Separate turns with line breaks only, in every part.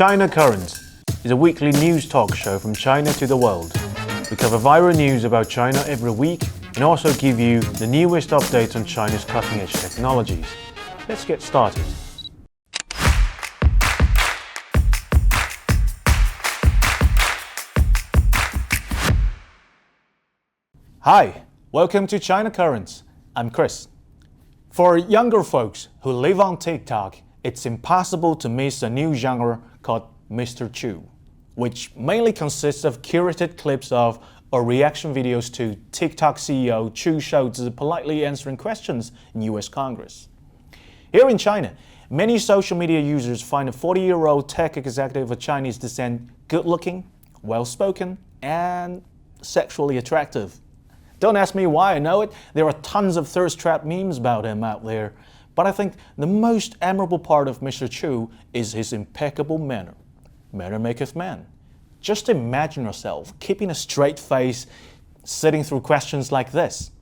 China Current is a weekly news talk show from China to the world. We cover viral news about China every week and also give you the newest updates on China's cutting-edge technologies. Let's get started. Hi, welcome to China Currents. I'm Chris. For younger folks who live on TikTok, it's impossible to miss a new genre called Mr. Chu, which mainly consists of curated clips of or reaction videos to TikTok CEO Chu Shouzi politely answering questions in US Congress. Here in China, many social media users find a 40-year-old tech executive of Chinese descent good-looking, well-spoken, and sexually attractive. Don't ask me why I know it. There are tons of thirst-trap memes about him out there. But I think the most admirable part of Mr. Chu is his impeccable manner. Manner maketh man. Just imagine yourself keeping a straight face, sitting through questions like this.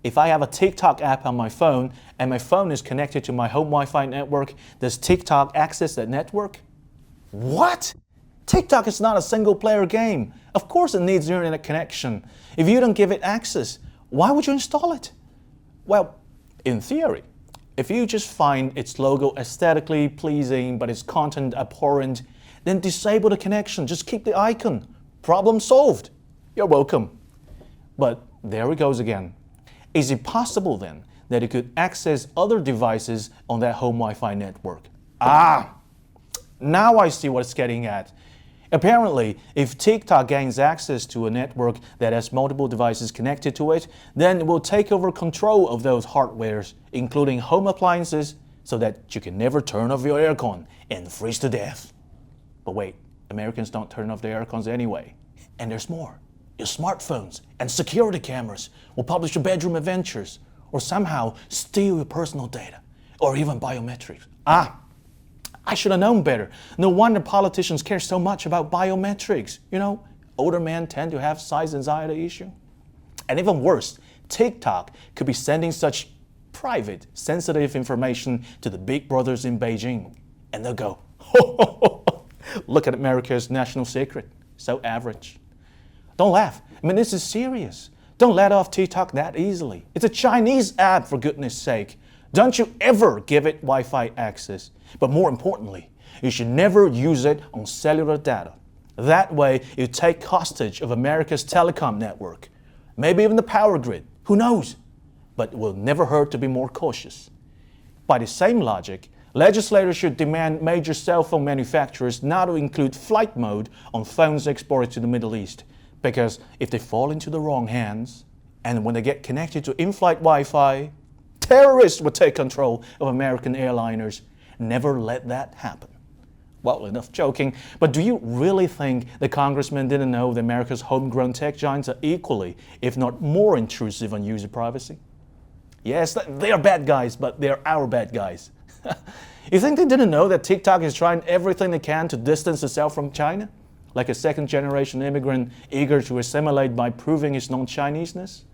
If I have a TikTok app on my phone and my phone is connected to my home Wi-Fi network, does TikTok access that network? What? TikTok is not a single-player game. Of course it needs your internet connection. If you don't give it access, why would you install it? Well, in theory, if you just find its logo aesthetically pleasing but its content abhorrent, then disable the connection, just keep the icon. Problem solved. You're welcome. But there it goes again. Is it possible then that it could access other devices on that home Wi-Fi network? Now I see what it's getting at. Apparently, if TikTok gains access to a network that has multiple devices connected to it, then it will take over control of those hardwares, including home appliances, so that you can never turn off your aircon and freeze to death. But wait, Americans don't turn off their aircons anyway. And there's more. Your smartphones and security cameras will publish your bedroom adventures, or somehow steal your personal data, or even biometrics. I should have known better. No wonder politicians care so much about biometrics. You know, older men tend to have size anxiety issue. And even worse, TikTok could be sending such private, sensitive information to the big brothers in Beijing. And they'll go, look at America's national secret. So average. Don't laugh. I mean, this is serious. Don't let off TikTok that easily. It's a Chinese app, for goodness sake. Don't you ever give it Wi-Fi access. But more importantly, you should never use it on cellular data. That way, you take hostage of America's telecom network. Maybe even the power grid. Who knows? But it will never hurt to be more cautious. By the same logic, legislators should demand major cell phone manufacturers not to include flight mode on phones exported to the Middle East. Because if they fall into the wrong hands, and when they get connected to in-flight Wi-Fi, terrorists would take control of American airliners. Never let that happen. Well, enough joking, but do you really think the congressman didn't know that America's homegrown tech giants are equally, if not more intrusive on user privacy? Yes, they are bad guys, but they're our bad guys. You think they didn't know that TikTok is trying everything they can to distance itself from China? Like a second-generation immigrant eager to assimilate by proving his non-Chineseness?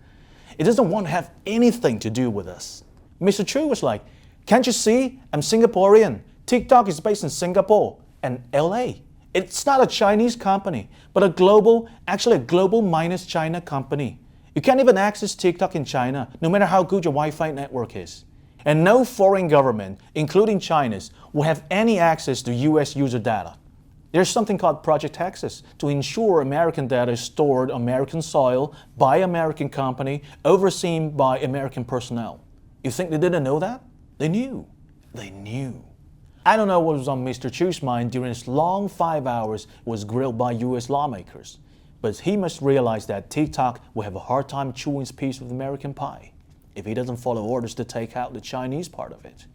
It doesn't want to have anything to do with us. Mr. Chu was like, can't you see? I'm Singaporean. TikTok is based in Singapore and LA. It's not a Chinese company, but a global minus China company. You can't even access TikTok in China, no matter how good your Wi-Fi network is. And no foreign government, including China's, will have any access to US user data. There's something called Project Access to ensure American data is stored on American soil by American company, overseen by American personnel. You think they didn't know that? They knew. They knew. I don't know what was on Mr. Chu's mind during his long 5 hours was grilled by US lawmakers, but he must realize that TikTok will have a hard time chewing his piece of American pie if he doesn't follow orders to take out the Chinese part of it.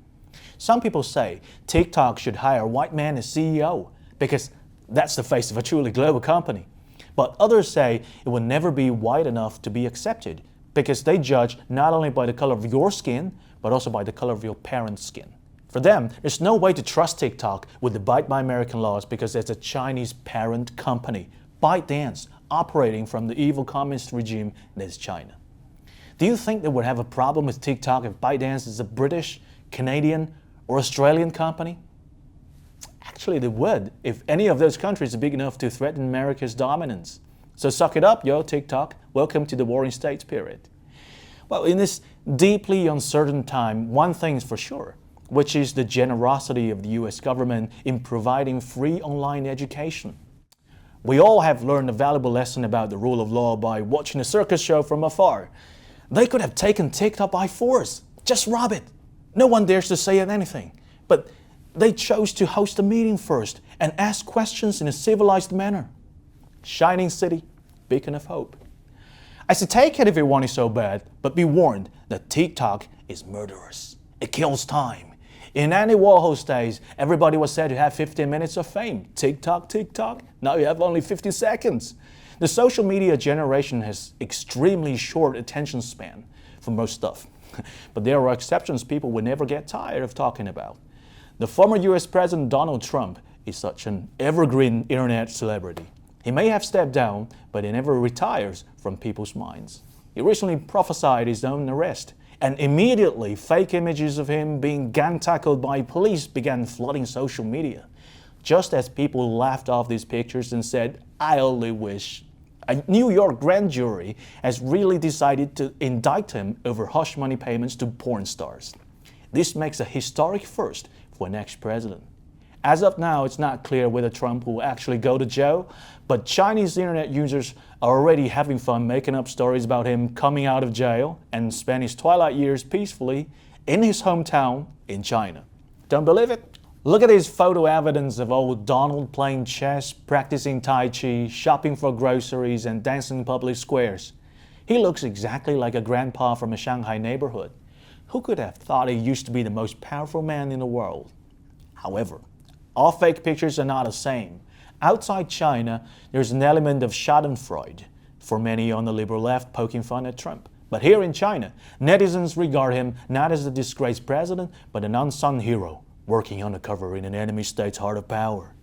Some people say TikTok should hire a white man as CEO because that's the face of a truly global company. But others say it will never be white enough to be accepted because they judge not only by the color of your skin, but also by the color of your parents' skin. For them, there's no way to trust TikTok with the Abide by American laws because it's a Chinese parent company, ByteDance, operating from the evil communist regime that is China. Do you think they would have a problem with TikTok if ByteDance is a British, Canadian, or Australian company? Actually, they would if any of those countries are big enough to threaten America's dominance. So suck it up, yo, TikTok. Welcome to the warring states period. Well, in this deeply uncertain time, one thing is for sure, which is the generosity of the US government in providing free online education. We all have learned a valuable lesson about the rule of law by watching a circus show from afar. They could have taken TikTok by force. Just rob it. No one dares to say anything. But they chose to host a meeting first and ask questions in a civilized manner. Shining city, beacon of hope. I say take it if you want it so bad, but be warned that TikTok is murderous. It kills time. In Andy Warhol's days, everybody was said to have 15 minutes of fame. TikTok, TikTok. Now you have only 50 seconds. The social media generation has extremely short attention span for most stuff. But there are exceptions people will never get tired of talking about. The former US President Donald Trump is such an evergreen internet celebrity. He may have stepped down, but he never retires from people's minds. He recently prophesied his own arrest, and immediately fake images of him being gang-tackled by police began flooding social media. Just as people laughed off these pictures and said, I only wish. A New York grand jury has really decided to indict him over hush money payments to porn stars. This makes a historic first for an ex-president. As of now, it's not clear whether Trump will actually go to jail, but Chinese internet users are already having fun making up stories about him coming out of jail and spend his twilight years peacefully in his hometown in China. Don't believe it? Look at this photo evidence of old Donald playing chess, practicing Tai Chi, shopping for groceries, and dancing in public squares. He looks exactly like a grandpa from a Shanghai neighborhood. Who could have thought he used to be the most powerful man in the world? However, all fake pictures are not the same. Outside China, there's an element of schadenfreude for many on the liberal left poking fun at Trump. But here in China, netizens regard him not as a disgraced president, but an unsung hero working undercover in an enemy state's heart of power.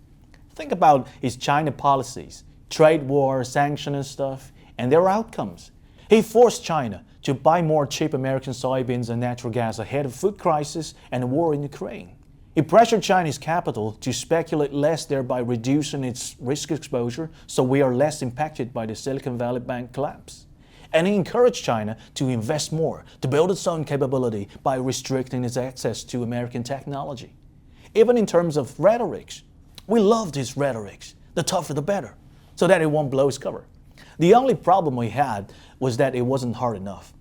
Think about his China policies, trade war, sanction and stuff, and their outcomes. He forced China to buy more cheap American soybeans and natural gas ahead of food crisis and a war in Ukraine. He pressured Chinese capital to speculate less, thereby reducing its risk exposure so we are less impacted by the Silicon Valley Bank collapse. And he encouraged China to invest more, to build its own capability by restricting its access to American technology. Even in terms of rhetorics, we loved his rhetorics, the tougher the better, so that it won't blow his cover. The only problem we had was that it wasn't hard enough.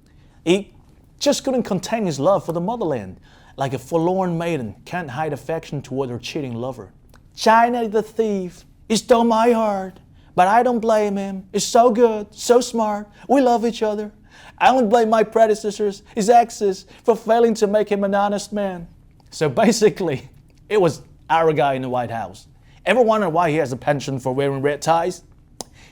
He just couldn't contain his love for the motherland. Like a forlorn maiden can't hide affection toward her cheating lover. China the thief, he stole my heart, but I don't blame him. He's so good, so smart, we love each other. I don't blame my predecessors, his exes, for failing to make him an honest man. So basically, it was our guy in the White House. Ever wonder why he has a penchant for wearing red ties?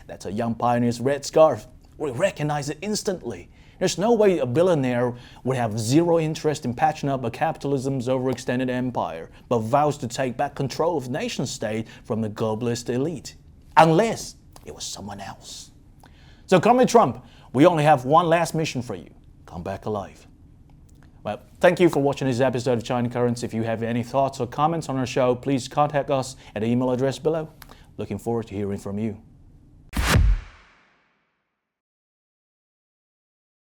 That's a young pioneer's red scarf. We recognize it instantly. There's no way a billionaire would have zero interest in patching up a capitalism's overextended empire, but vows to take back control of the nation state from the globalist elite. Unless it was someone else. So Comrade Trump, we only have one last mission for you. Come back alive. Well, thank you for watching this episode of China Currents. If you have any thoughts or comments on our show, please contact us at the email address below. Looking forward to hearing from you.